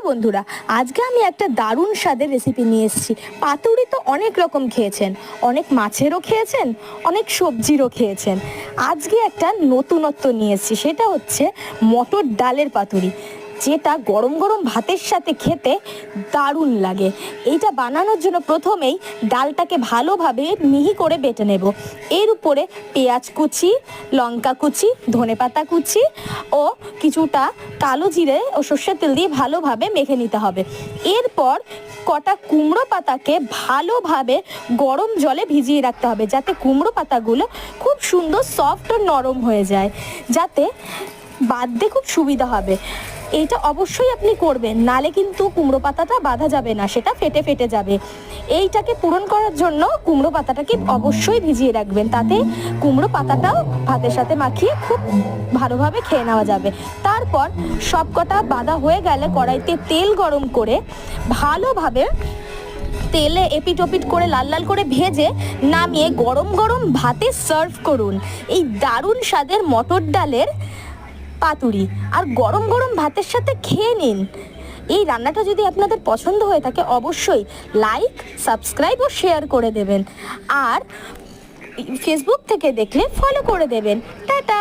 বন্ধুরা, আজকে আমি একটা দারুণ স্বাদের রেসিপি নিয়ে এসেছি। পাতুরি তো অনেক রকম খেয়েছেন, অনেক মাছেরও খেয়েছেন, অনেক সবজিরও খেয়েছেন। আজকে একটা নতুনত্ব নিয়ে এসেছি, সেটা হচ্ছে মটর ডালের পাতুরি, যেটা গরম গরম ভাতের সাথে খেতে দারুণ লাগে। এইটা বানানোর জন্য প্রথমেই ডালটাকে ভালোভাবে মিহি করে বেটে নেব। এর উপরে পেঁয়াজ কুচি, লঙ্কা কুচি, ধনেপাতা কুচি ও কিছুটা কালো জিরে ও সর্ষের তেল দিয়ে ভালোভাবে মেখে নিতে হবে। এরপর কটা কুমড়ো পাতাকে ভালোভাবে গরম জলে ভিজিয়ে রাখতে হবে, যাতে কুমড়ো পাতাগুলো খুব সুন্দর সফট ও নরম হয়ে যায়, যাতে বাঁধতে খুব সুবিধা হবে। এইটা অবশ্যই আপনি করবেন, নালে কিন্তু কুমড়ো পাতাটা বাঁধা যাবে না, সেটা ফেটে ফেটে যাবে। এইটাকে পূরণ করার জন্য কুমড়ো পাতাটাকে অবশ্যই ভিজিয়ে রাখবেন, তাতে কুমড়ো পাতাটাও ভাতের সাথে মাখিয়ে খুব ভালোভাবে খেয়ে নেওয়া যাবে। তারপর সবকটা বাঁধা হয়ে গেলে কড়াইতে তেল গরম করে ভালোভাবে তেলে এপিট ওপিট করে লাল লাল করে ভেজে নামিয়ে গরম গরম ভাতে সার্ভ করুন এই দারুণ স্বাদের মটর ডালের পাতুরি, আর গরম গরম ভাতের সাথে খেয়ে নিন। এই রান্নাটা যদি আপনাদের পছন্দ হয়ে থাকে অবশ্যই লাইক, সাবস্ক্রাইব ও শেয়ার করে দেবেন, আর ফেসবুক থেকে দেখলে ফলো করে দেবেন। টাটা।